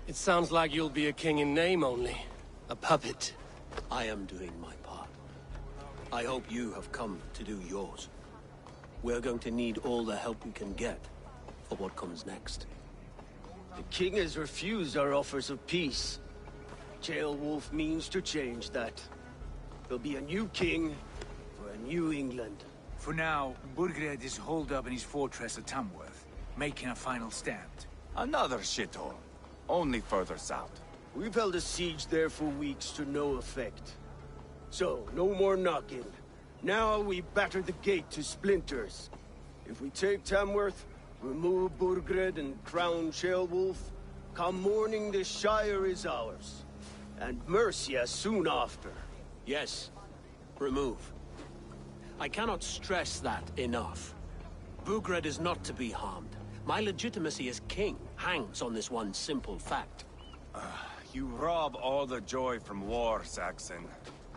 It sounds like you'll be a king in name only. A puppet. I am doing my part. I hope you have come to do yours. We're going to need all the help we can get for what comes next. The king has refused our offers of peace. Jailwolf means to change that. There'll be a new king for a new England. For now, Burgred is holed up in his fortress at Tamworth, making a final stand. Another shithole. Only further south. We've held a siege there for weeks to no effect. So, no more knocking. Now we batter the gate to splinters. If we take Tamworth, remove Burgred and crown Jailwolf, come morning the Shire is ours. And Mercia soon after. Yes, remove. I cannot stress that enough. Burgred is not to be harmed. My legitimacy as king hangs on this one simple fact. You rob all the joy from war, Saxon.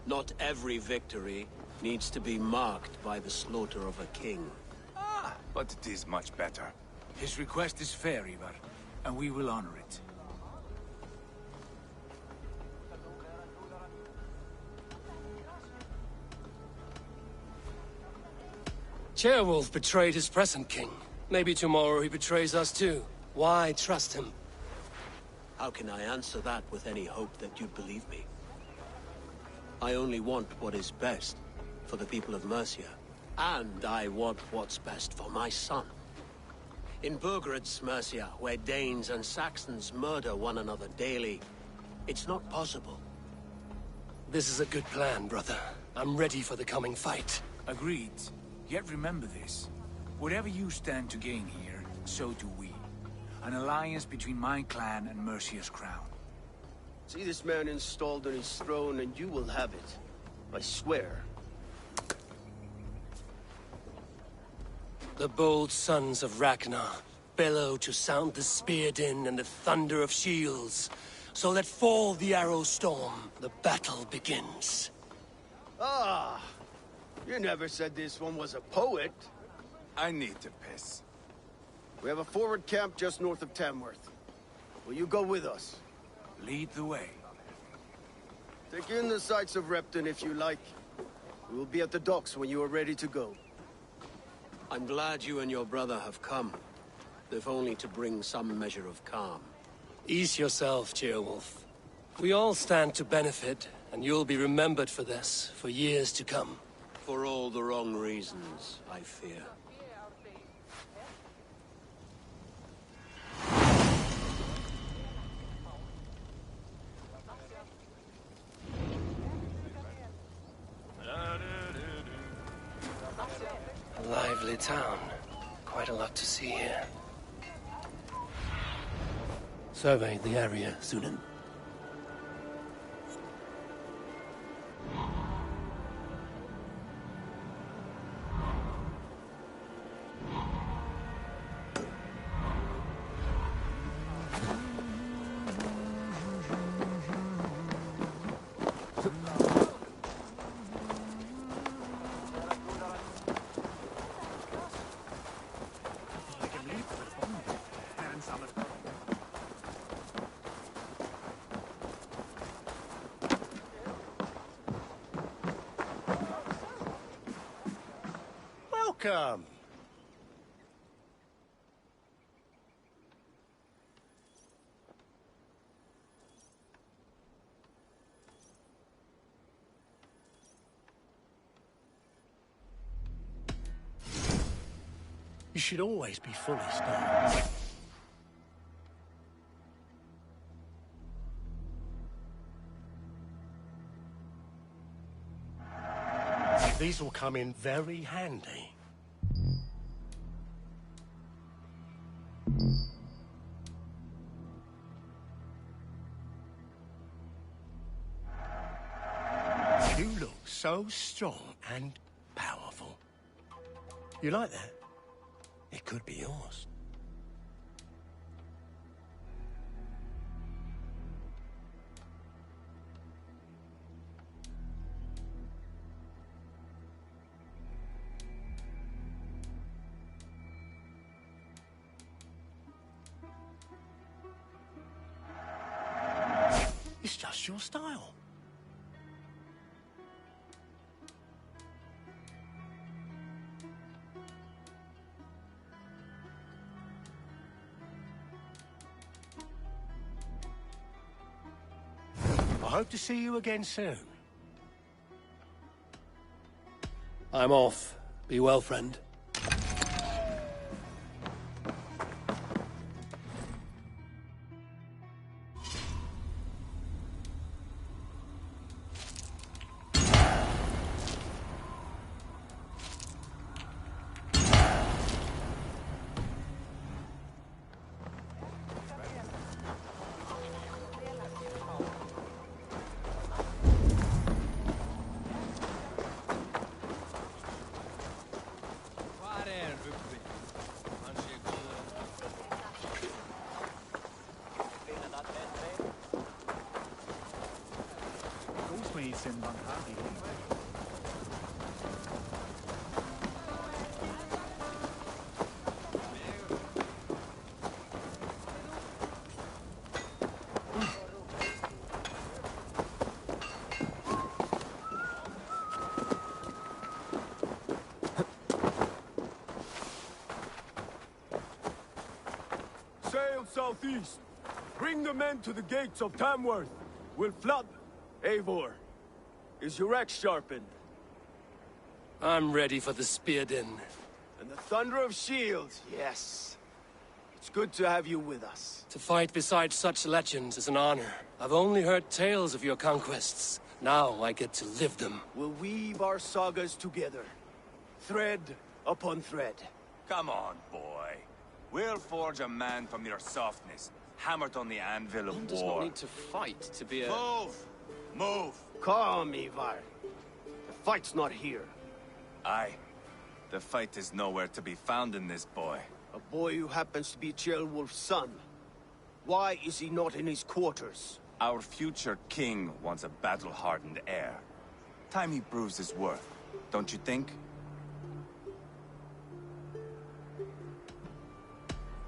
Not every victory needs to be marked by the slaughter of a king. But it is much better. His request is fair, Ivar, and we will honor it. Jailwolf betrayed his present king. Maybe tomorrow he betrays us too. Why trust him? How can I answer that with any hope that you'd believe me? I only want what is best for the people of Mercia. And I want what's best for my son. In Burgred's Mercia, where Danes and Saxons murder one another daily, it's not possible. This is a good plan, brother. I'm ready for the coming fight. Agreed. Yet remember this. Whatever you stand to gain here, so do we. An alliance between my clan and Mercia's crown. See this man installed on his throne and you will have it. I swear. The bold sons of Ragnar bellow to sound the spear din and the thunder of shields. So let fall the arrow storm. The battle begins. Ah! You never said this one was a poet. I need to piss. We have a forward camp just north of Tamworth. Will you go with us? Lead the way. Take in the sights of Repton if you like. We will be at the docks when you are ready to go. I'm glad you and your brother have come, if only to bring some measure of calm. Ease yourself, Jailwolf. We all stand to benefit, and you'll be remembered for this, for years to come. For all the wrong reasons, I fear. A lively town. Quite a lot to see here. Survey the area, Sunan. Welcome. You should always be fully stocked. These will come in very handy. You look so strong and powerful. You like that? It could be yours. your style. I hope to see you again soon. I'm off. Be well, friend. Sail southeast. Bring the men to the gates of Tamworth. We'll flood. Eivor, is your axe sharpened? I'm ready for the spear din. And the thunder of shields, yes. It's good to have you with us. To fight beside such legends is an honor. I've only heard tales of your conquests. Now I get to live them. We'll weave our sagas together. Thread upon thread. Come on, boy. We'll forge a man from your softness, hammered on the anvil of One war. does not need to fight to be a... Move! Move! Calm, Ivar. The fight's not here. Aye. The fight is nowhere to be found in this boy. A boy who happens to be Ceolwulf's son. Why is he not in his quarters? Our future king wants a battle-hardened heir. Time he proves his worth, don't you think?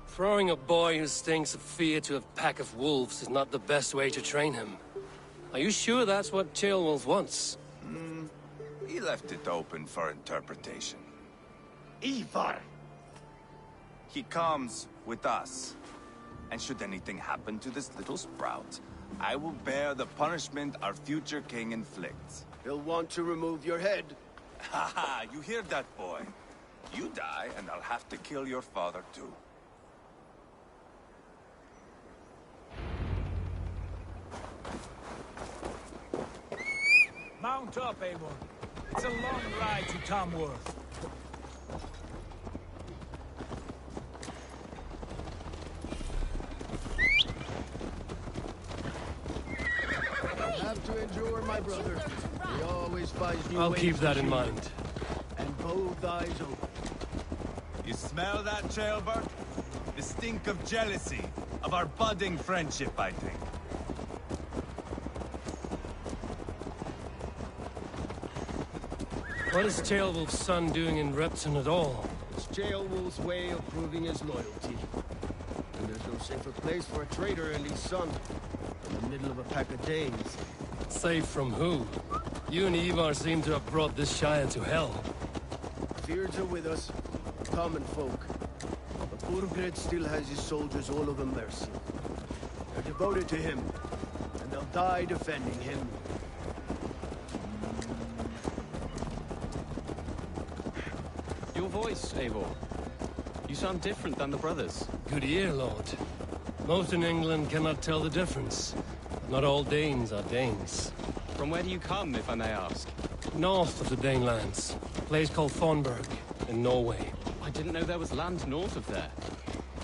Throwing a boy who stinks of fear to a pack of wolves is not the best way to train him. Are you sure that's what Ceolwulf wants? He left it open for interpretation. Ivar! He comes with us. And should anything happen to this little sprout, I will bear the punishment our future king inflicts. He'll want to remove your head. Ha ha! You hear that, boy? You die, and I'll have to kill your father, too. Mount up, Eivor. It's a long ride to Tamworth. Have to endure, my brother. He always finds new I'll ways keep to that in shoot. mind. And both eyes open. You smell that, Ceolbert? The stink of jealousy, of our budding friendship, I think. What is Ceolwulf's son doing in Repton at all? It's Ceolwulf's way of proving his loyalty. And there's no safer place for a traitor and his son. In the middle of a pack of Danes. Safe from who? You and Ivar seem to have brought this Shire to hell. Fears are with us, common folk. But Burgred still has his soldiers all over mercy. They're devoted to him, and they'll die defending him. Your voice, Eivor. You sound different than the brothers. Good ear, Lord. Most in England cannot tell the difference. Not all Danes are Danes. From where do you come, if I may ask? North of the Danelands. A place called Thornburg, in Norway. I didn't know there was land north of there.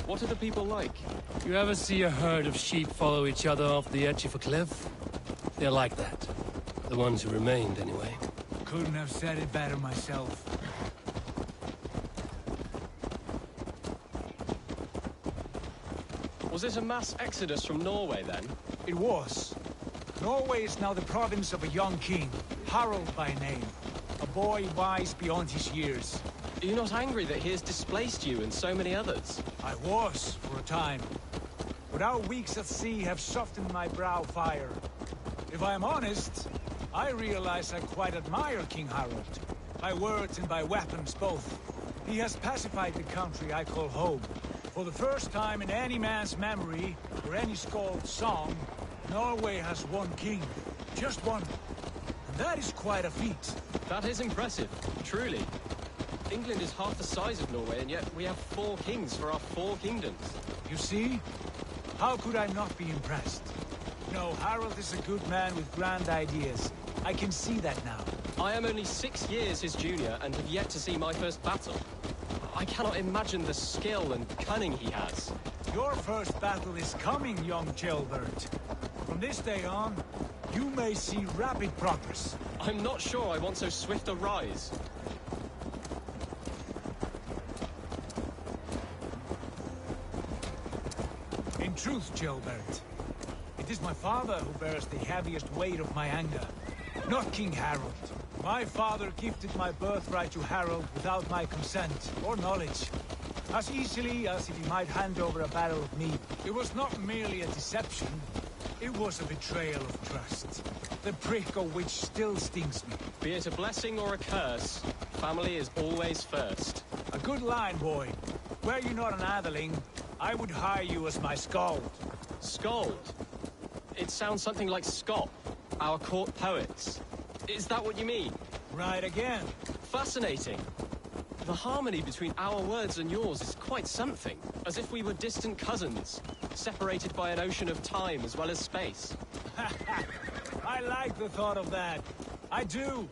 What are the people like? You ever see a herd of sheep follow each other off the edge of a cliff? They're like that. The ones who remained, anyway. Couldn't have said it better myself. Was it a mass exodus from Norway, then? It was. Norway is now the province of a young king, Harald by name. A boy wise beyond his years. Are you not angry that he has displaced you and so many others? I was, for a time. But our weeks at sea have softened my brow fire. If I am honest, I realize I quite admire King Harold. By words and by weapons both. He has pacified the country I call home. For the first time in any man's memory, or any skald's song, Norway has one king. Just one. And that is quite a feat. That is impressive, truly. England is half the size of Norway, and yet we have 4 kings for our 4 kingdoms. You see? How could I not be impressed? No, Harold is a good man with grand ideas. I can see that now. I am only 6 years his junior and have yet to see my first battle. I cannot imagine the skill and cunning he has. Your first battle is coming, young jailbird. From this day on, you may see rapid progress. I'm not sure I want so swift a rise. In truth, jailbird, it is my father who bears the heaviest weight of my anger, not King Harold. My father gifted my birthright to Harold without my consent or knowledge. As easily as if he might hand over a barrel of meat. It was not merely a deception, it was a betrayal of trust. The prick of which still stings me. Be it a blessing or a curse, family is always first. A good line, boy. Were you not an atheling, I would hire you as my skald. Skald? It sounds something like Scott, our court poets. Is that what you mean? Right again. Fascinating. The harmony between our words and yours is quite something. As if we were distant cousins, separated by an ocean of time as well as space. I like the thought of that. I do.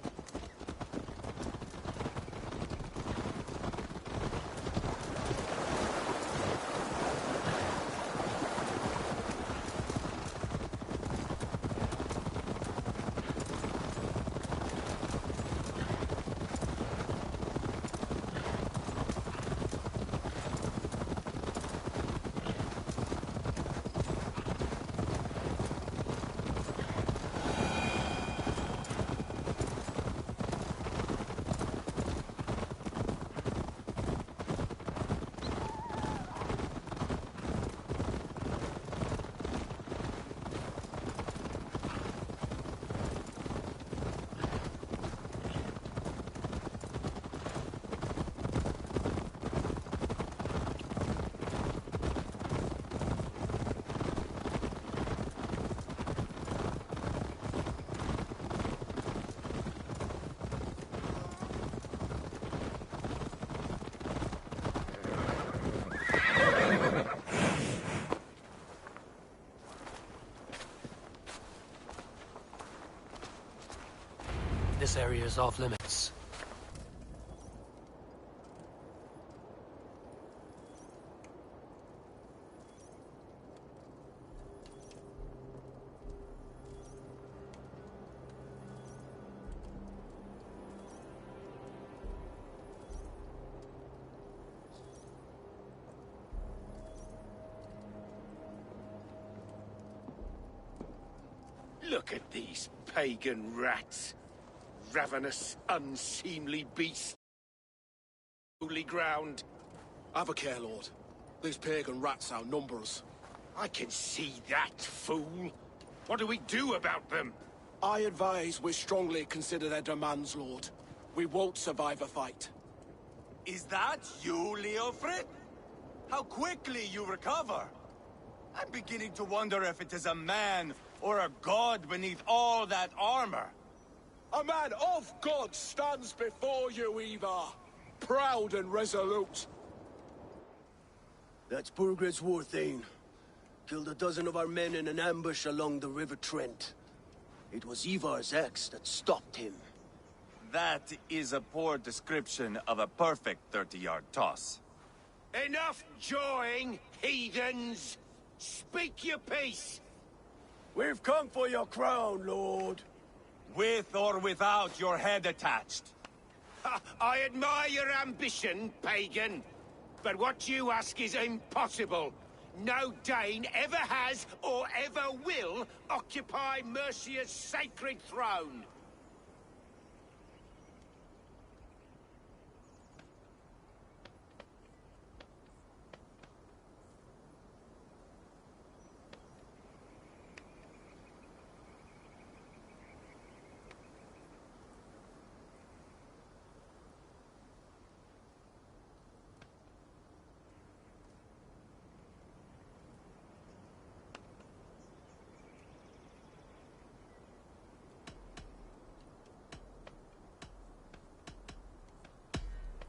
This area is off limits. Look at these pagan rats. Ravenous, unseemly beasts. Holy ground. Have a care, Lord. These pagan rats outnumber us. I can see that, fool. What do we do about them? I advise we strongly consider their demands, Lord. We won't survive a fight. Is that you, Leofrid? How quickly you recover! I'm beginning to wonder if it is a man or a god beneath all that armor. A man of God stands before you, Eva. Proud and resolute. That's Burgred's war thane. Killed a dozen of our men in an ambush along the River Trent. It was Ivar's axe that stopped him. That is a poor description of a perfect 30-yard toss. Enough jawing, heathens! Speak your piece! We've come for your crown, Lord. With or without your head attached. I admire your ambition, pagan. But what you ask is impossible. No Dane ever has or ever will occupy Mercia's sacred throne.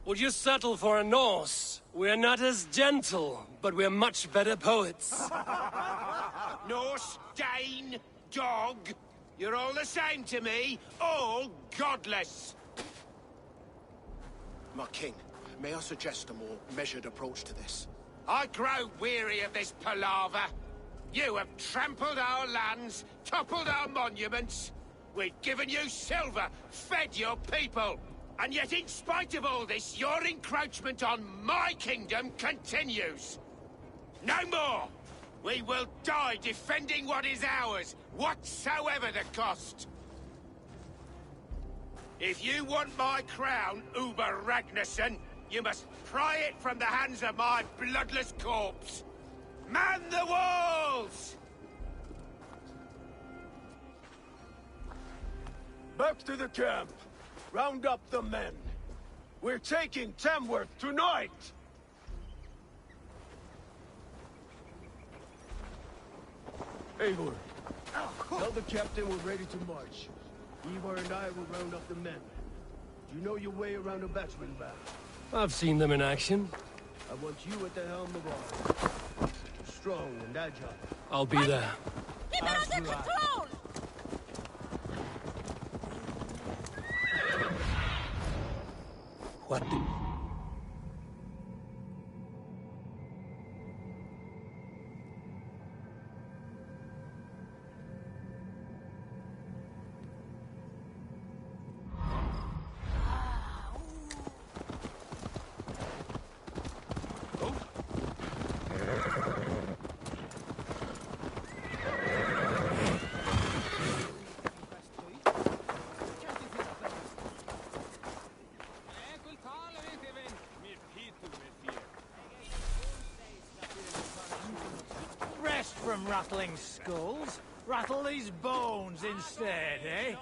Would you settle for a Norse? We're not as gentle, but we're much better poets. Norse, Dane, dog. You're all the same to me. All godless. My king, may I suggest a more measured approach to this? I grow weary of this palaver. You have trampled our lands, toppled our monuments. We've given you silver, fed your people. And yet, in spite of all this, your encroachment on my kingdom continues. No more! We will die defending what is ours, whatsoever the cost. If you want my crown, Uber Ragnarsson, you must pry it from the hands of my bloodless corpse. Man the walls! Back to the camp. Round up the men. We're taking Tamworth tonight! Eivor, tell the captain we're ready to march. Ivar and I will round up the men. Do you know your way around a battering ram? I've seen them in action. I want you at the helm of ours. Strong and agile. I'll be there. Keep it under control! What? From rattling skulls, rattle these bones instead, eh?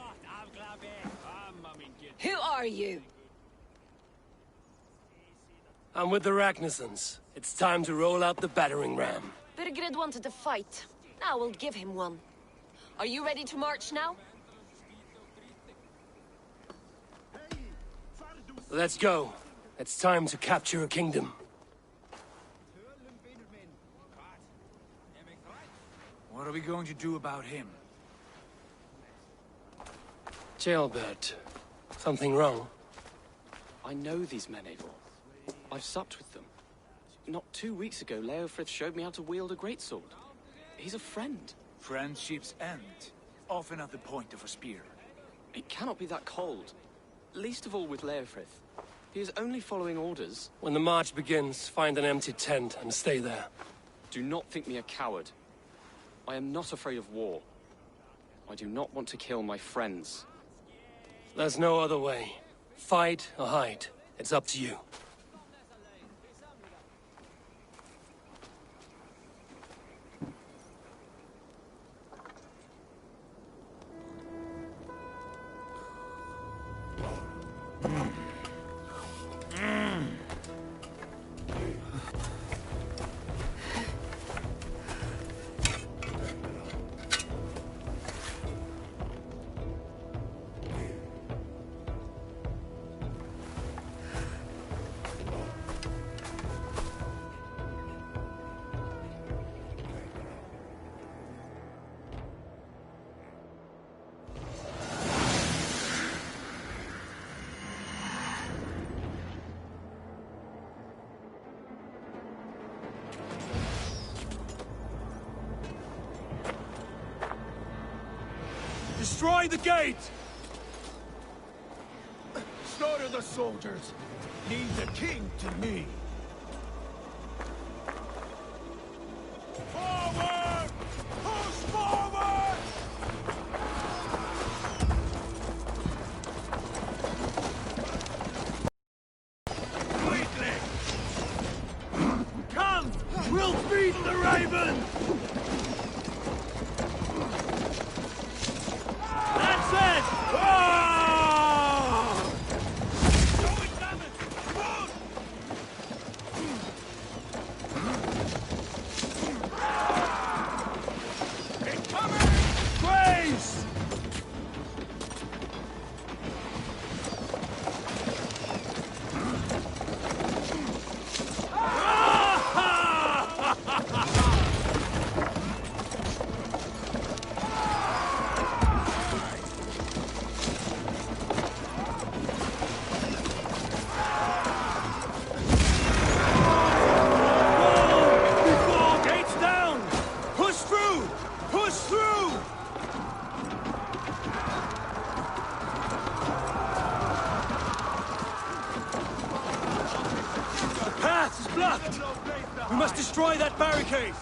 Who are you? I'm with the Ragnarssons. It's time to roll out the battering ram. Birgrid wanted to fight. Now we'll give him one. Are you ready to march now? Let's go. It's time to capture a kingdom. What are we going to do about him? Jailbird. Something wrong? I know these men, Eivor. I've supped with them. Not 2 weeks ago, Leofrith showed me how to wield a greatsword. He's a friend. Friendships end, often at the point of a spear. It cannot be that cold. Least of all with Leofrith. He is only following orders. When the march begins, find an empty tent and stay there. Do not think me a coward. I am not afraid of war. I do not want to kill my friends. There's no other way. Fight or hide. It's up to you. Destroy the gate! Slaughter the soldiers. Leave the king to me. Forward! Push forward! Quickly! Come! We'll feed the raven! Incoming! is blocked! We must destroy that barricade!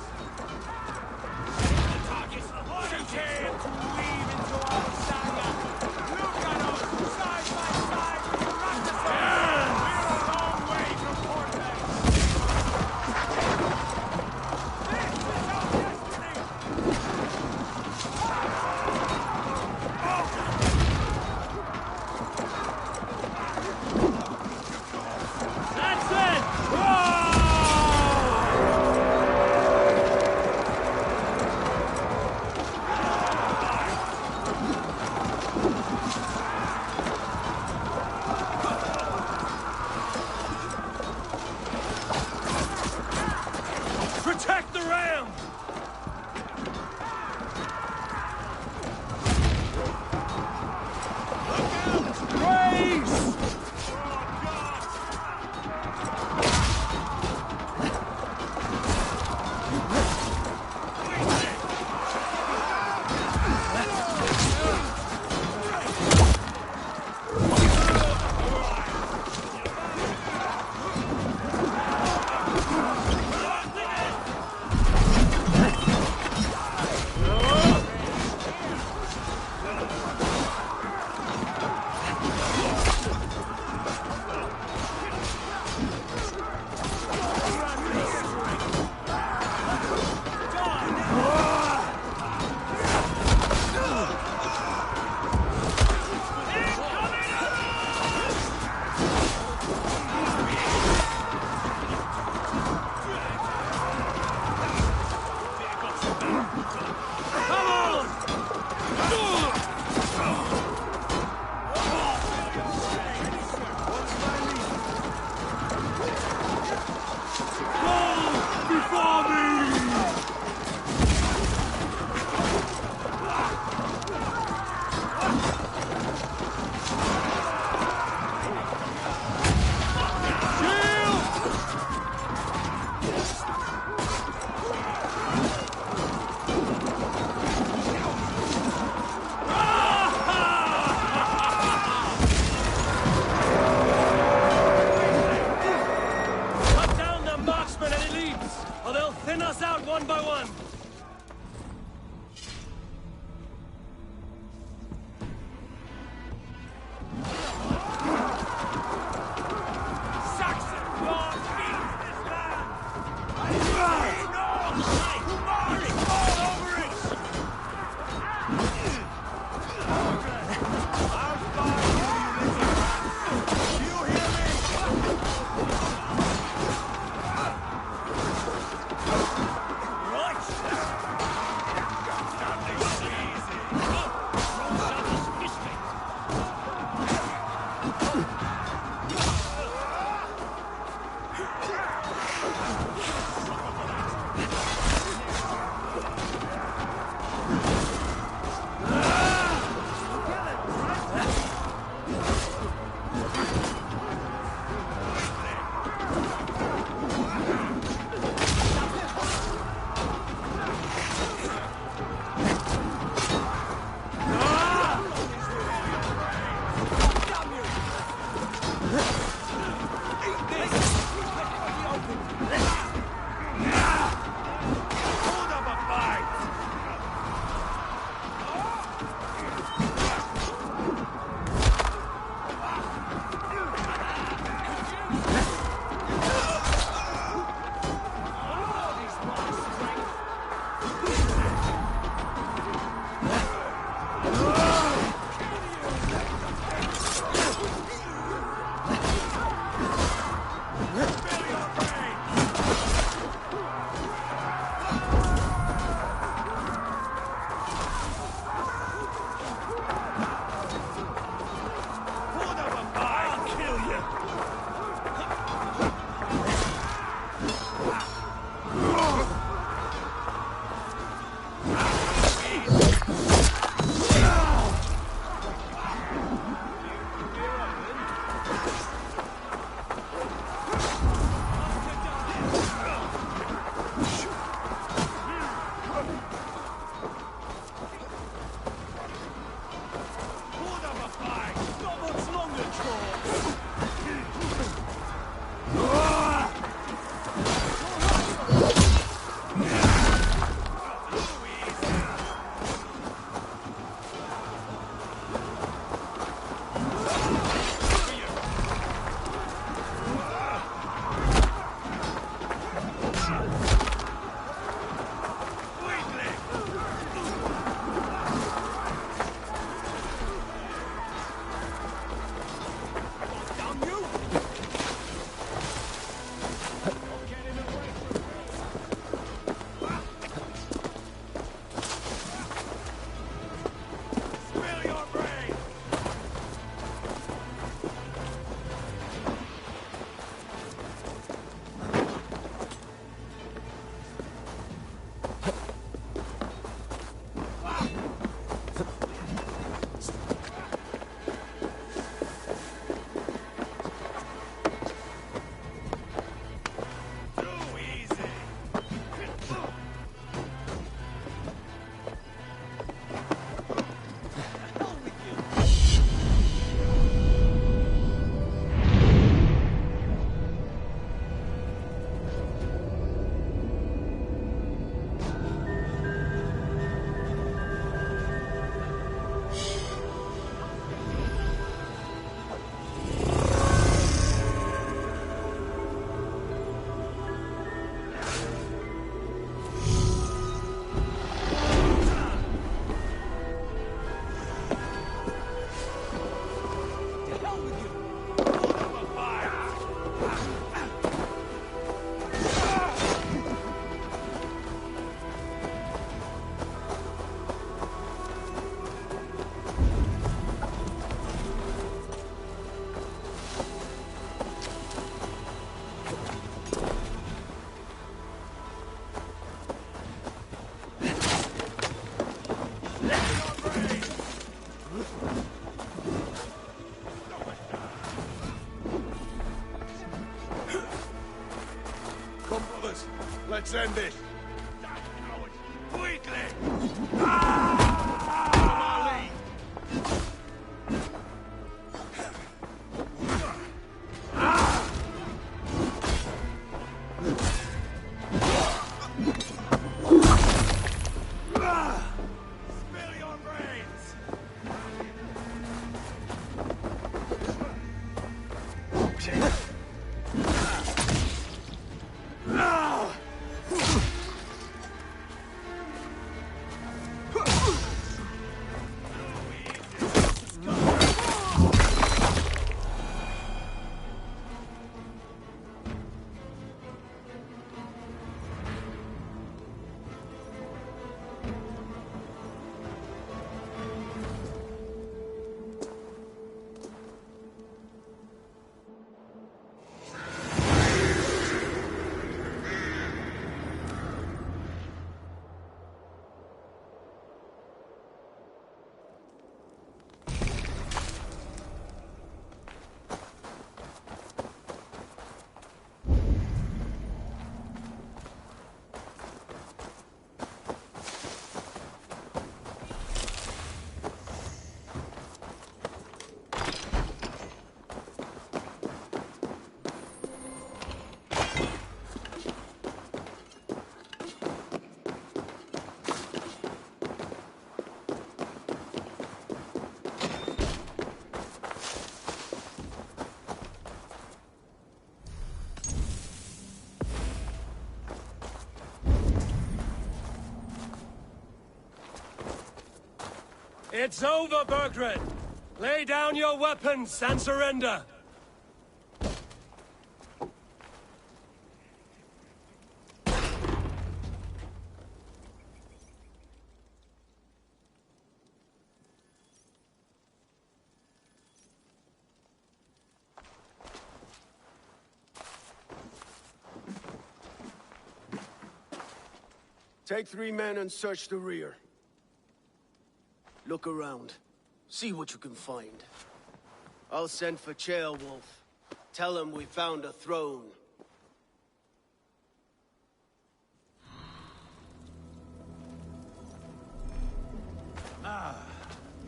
Let's end it. Quickly! Spill your brains! It's over, Bergred! Lay down your weapons and surrender! Take 3 men and search the rear. Look around. See what you can find. I'll send for Ceolwulf. Tell him we found a throne.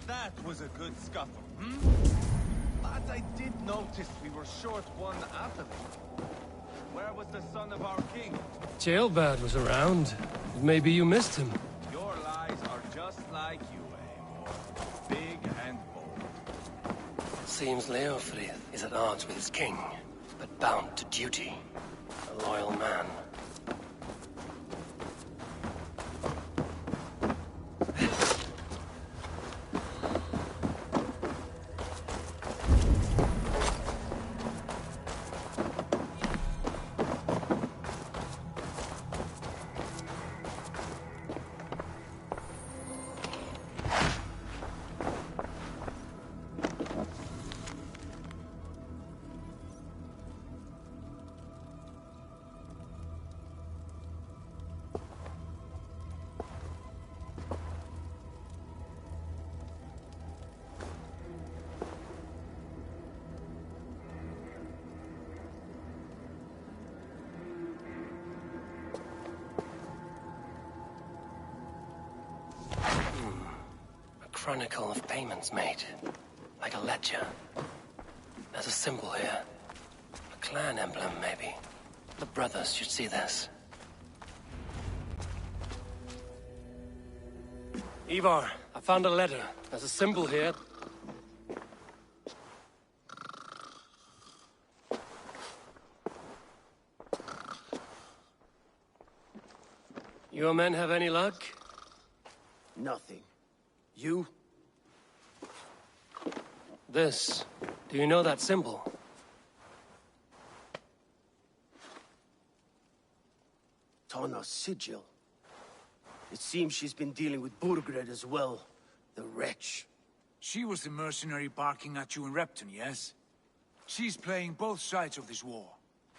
That was a good scuffle, hmm? But I did notice we were short one athlete. Where was the son of our king? Ceolbert was around. Maybe you missed him. Your lies are just like you, Eivor. Big and bold. Seems Leofrith is at odds with his king, but bound to duty. A loyal man. Chronicle of payments made. Like a ledger. There's a symbol here. A clan emblem, maybe. The brothers should see this. Ivar, I found a letter. There's a symbol here. Your men have any luck? Nothing. You? This. Do you know that symbol? Tana's sigil. It seems she's been dealing with Burgred as well. The wretch. She was the mercenary barking at you in Repton, yes? She's playing both sides of this war.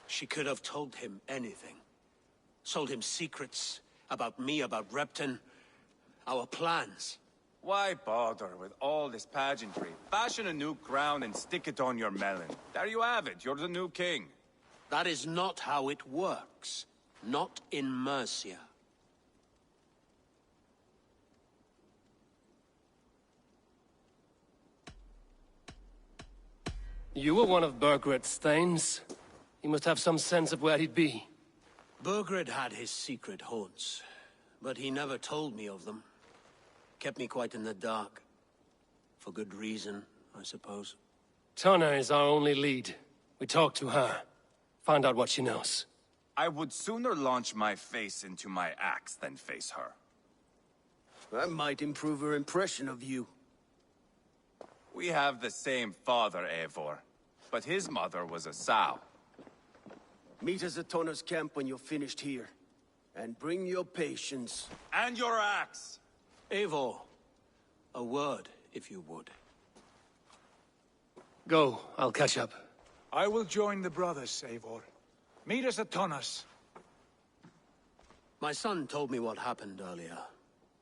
She could have told him anything. Told him secrets about me, about Repton, our plans. Why bother with all this pageantry? Fashion a new crown and stick it on your melon. There you have it, you're the new king. That is not how it works. Not in Mercia. You were one of Burgred's thanes. He must have some sense of where he'd be. Burgred had his secret haunts, but he never told me of them. Kept me quite in the dark. For good reason, I suppose. Tonna is our only lead. We talk to her. Find out what she knows. I would sooner launch my face into my axe than face her. That might improve her impression of you. We have the same father, Eivor, but his mother was a sow. Meet us at Tonna's camp when you're finished here. And bring your patience. And your axe! Eivor, a word, if you would. Go, I'll catch up. I will join the brothers, Eivor. Meet us at Tonna's. My son told me what happened earlier,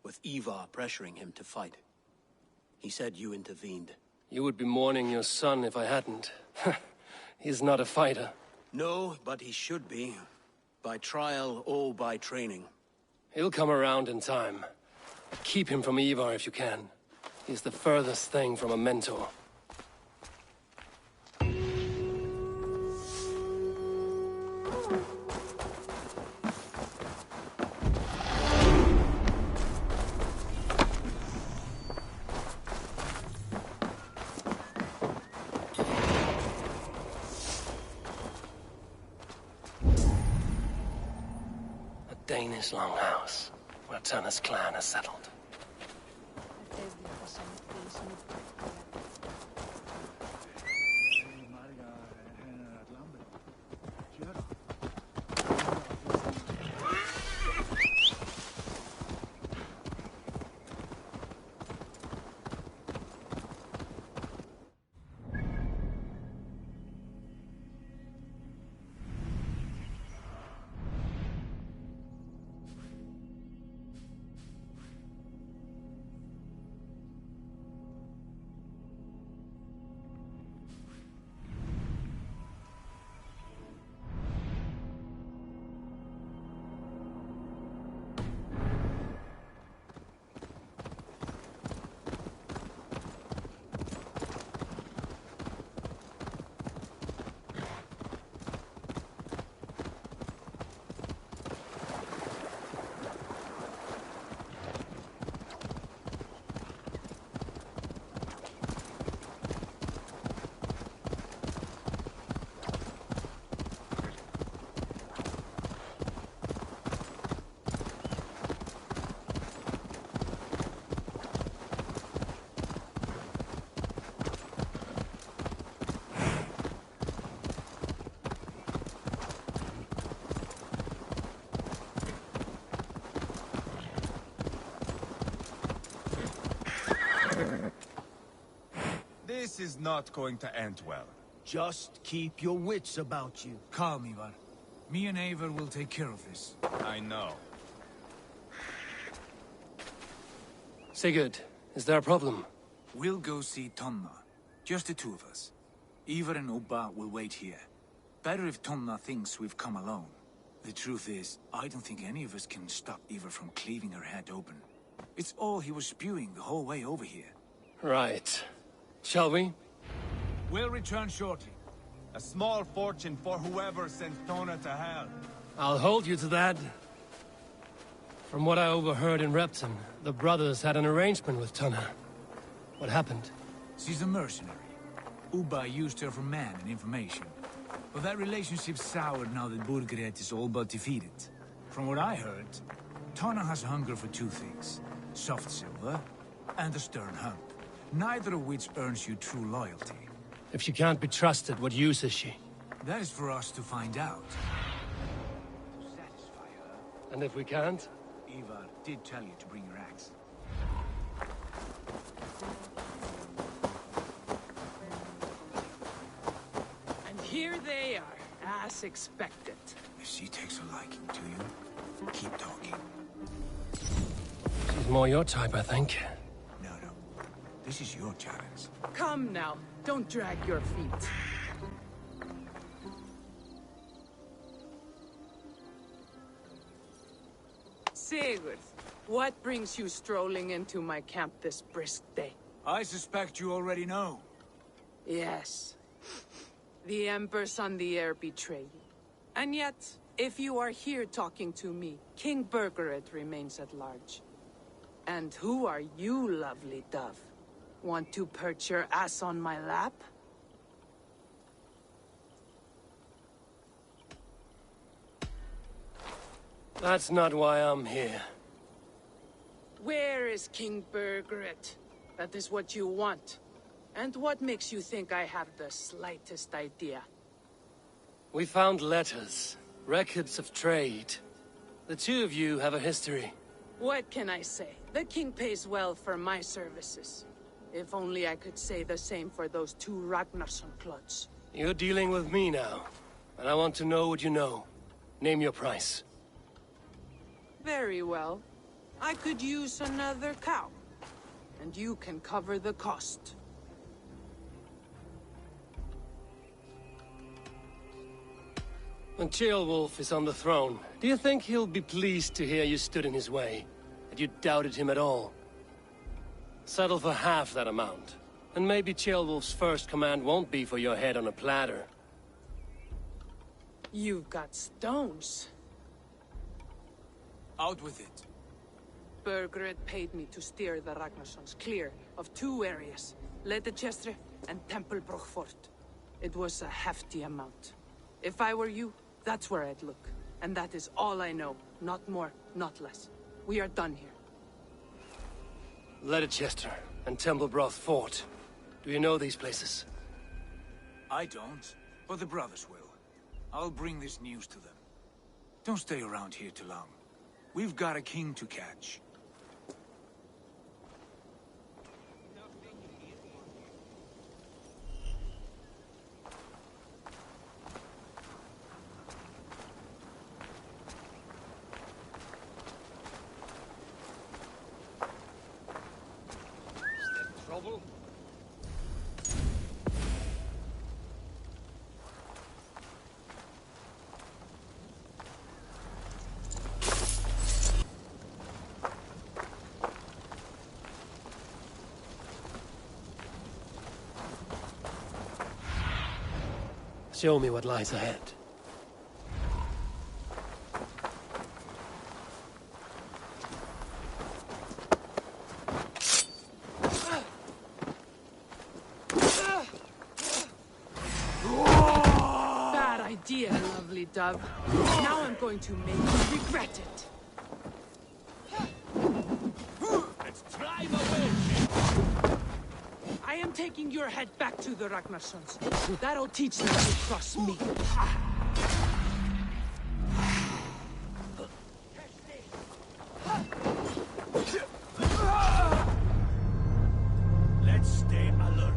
with Ivar pressuring him to fight. He said you intervened. You would be mourning your son if I hadn't. He's not a fighter. No, but he should be. By trial or by training. He'll come around in time. Keep him from Ivar if you can. He's the furthest thing from a mentor. Danish longhouse, where Tonna's clan is settled. This is not going to end well. Just keep your wits about you. Calm, Ivar. Me and Eivor will take care of this. I know. Sigurd, is there a problem? We'll go see Tonna. Just the two of us. Ivar and Ubba will wait here. Better if Tonna thinks we've come alone. The truth is, I don't think any of us can stop Ivar from cleaving her head open. It's all he was spewing the whole way over here. Right. Shall we? We'll return shortly. A small fortune for whoever sends Tonna to hell. I'll hold you to that. From what I overheard in Repton, the brothers had an arrangement with Tonna. What happened? She's a mercenary. Ubba used her for man and information. But that relationship soured now that Burgred is all but defeated. From what I heard, Tonna has hunger for two things. Soft silver and a stern hunt. Neither of which earns you true loyalty. If she can't be trusted, what use is she? That is for us to find out. To satisfy her. And if we can't? Ivar did tell you to bring your axe. And here they are, as expected. If she takes a liking to you, keep talking. She's more your type, I think. No. This is your challenge. Come now, don't drag your feet. Sigurd, what brings you strolling into my camp this brisk day? I suspect you already know. Yes. The Emperor's on the air betrayed you. And yet, if you are here talking to me, King Bergeret remains at large. And who are you, lovely dove? Want to perch your ass on my lap? That's not why I'm here. Where is King Bergeret? That is what you want. And what makes you think I have the slightest idea? We found letters, records of trade. The two of you have a history. What can I say? The king pays well for my services. If only I could say the same for those two Ragnarsson clods. You're dealing with me now, and I want to know what you know. Name your price. Very well. I could use another cow. And you can cover the cost. When Ceolwulf is on the throne, do you think he'll be pleased to hear you stood in his way? That you doubted him at all? Settle for half that amount. And maybe Ceolwulf's first command won't be for your head on a platter. You've got stones. Out with it. Bergeret paid me to steer the Ragnarssons clear of two areas, Ledechestre and Temple Brochfort. It was a hefty amount. If I were you, that's where I'd look. And that is all I know. Not more, not less. We are done here. Ledechestre and Templebroth Fort. Do you know these places? I don't, but the brothers will. I'll bring this news to them. Don't stay around here too long. We've got a king to catch. Show me what lies ahead. Bad idea, lovely dove. Now I'm going to make you regret it. Let's try the way. I am taking your head back to the Ragnarssons. That'll teach them to trust me. Let's stay alert.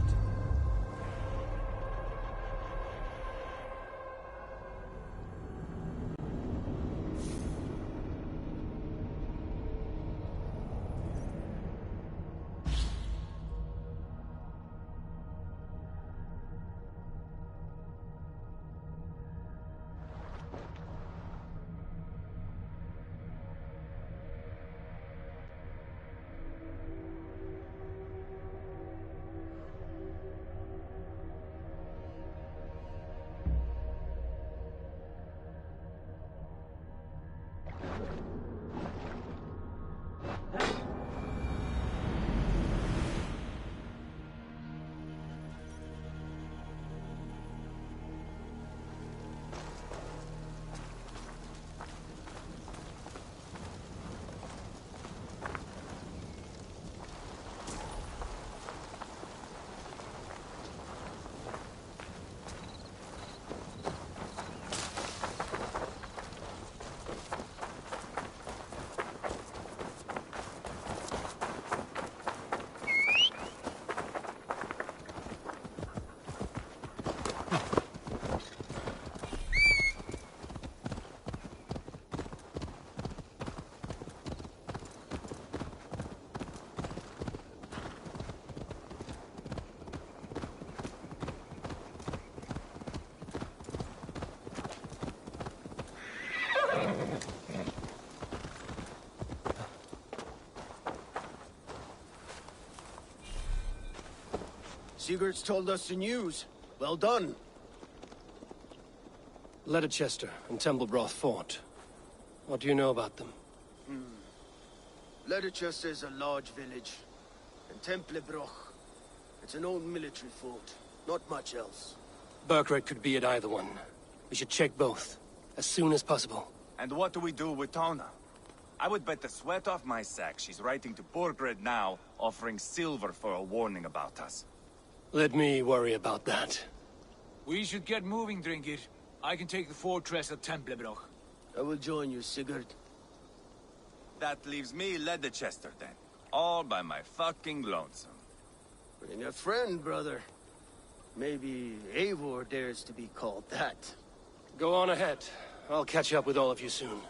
Sigurd's told us the news. Well done. Leicester and Templebroth fought. What do you know about them? Leicester is a large village. And Templebroch, it's an old military fort. Not much else. Burkred could be at either one. We should check both, as soon as possible. And what do we do with Tona? I would bet the sweat off my sack she's writing to Burkred now, offering silver for a warning about us. Let me worry about that. We should get moving, Drinkir. I can take the fortress of Templebroch. I will join you, Sigurd. That leaves me Leicester then. All by my fucking lonesome. Bring a friend, brother. Maybe Eivor dares to be called that. Go on ahead. I'll catch up with all of you soon.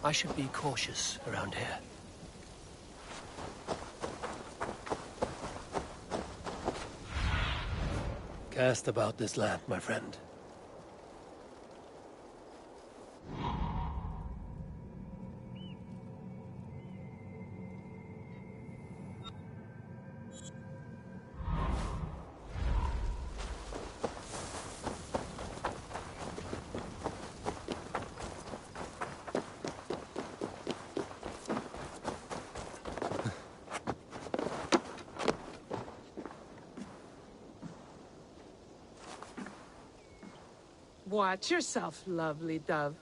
I should be cautious around here. Cast about this land, my friend. Watch yourself, lovely dove.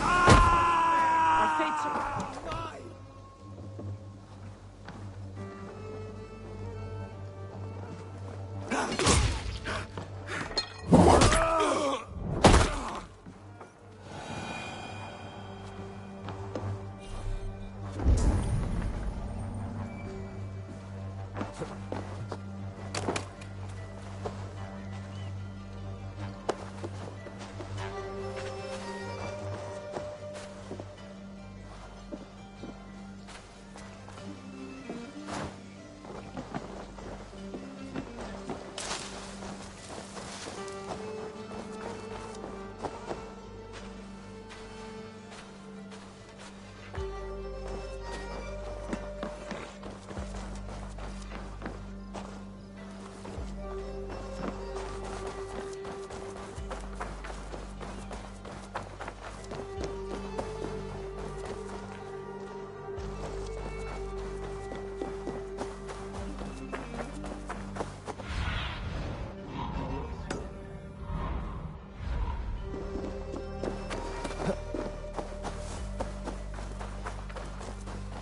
Our fates are...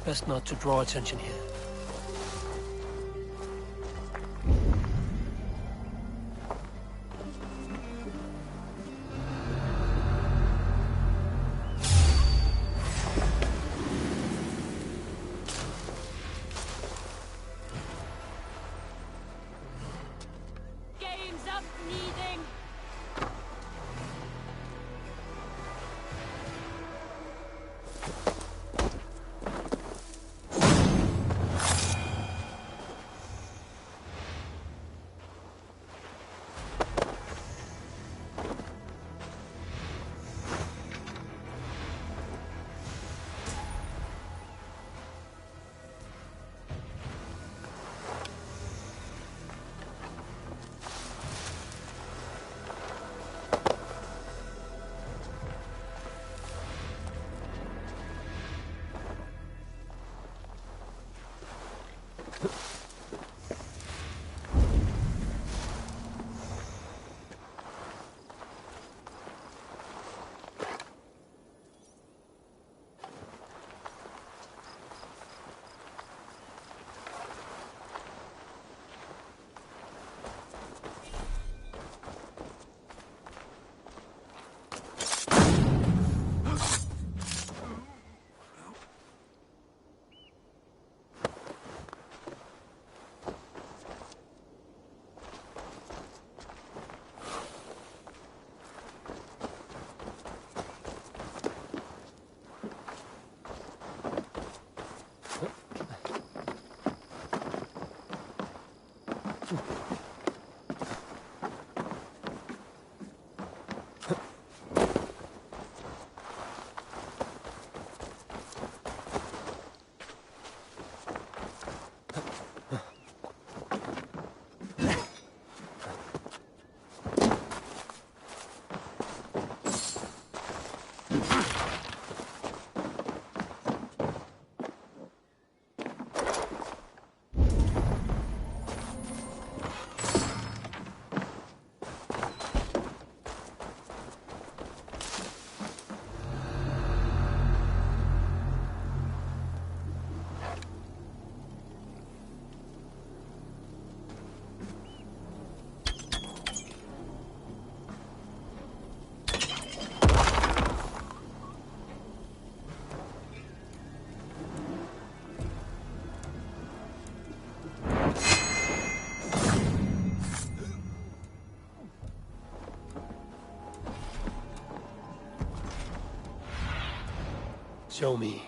Best not to draw attention here. Game's up, needing. Show me.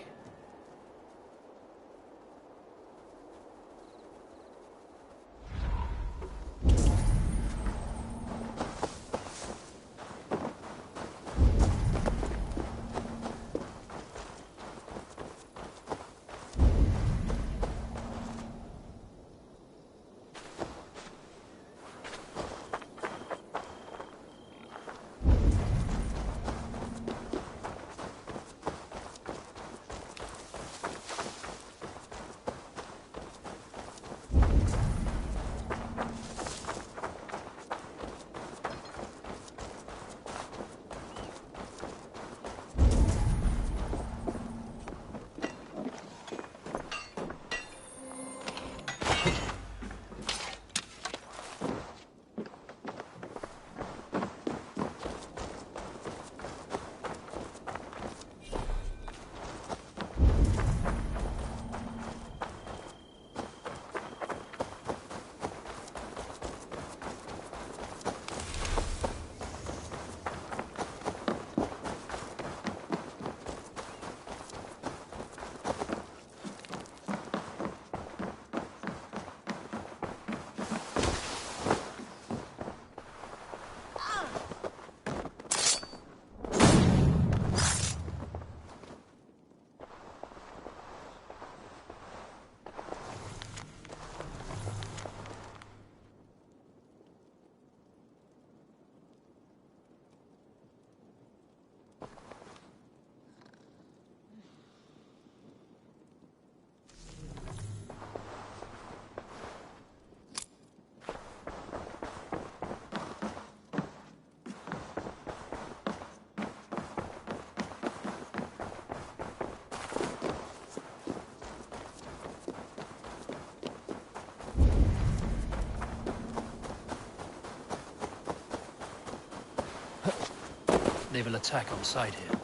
They will attack on sight here.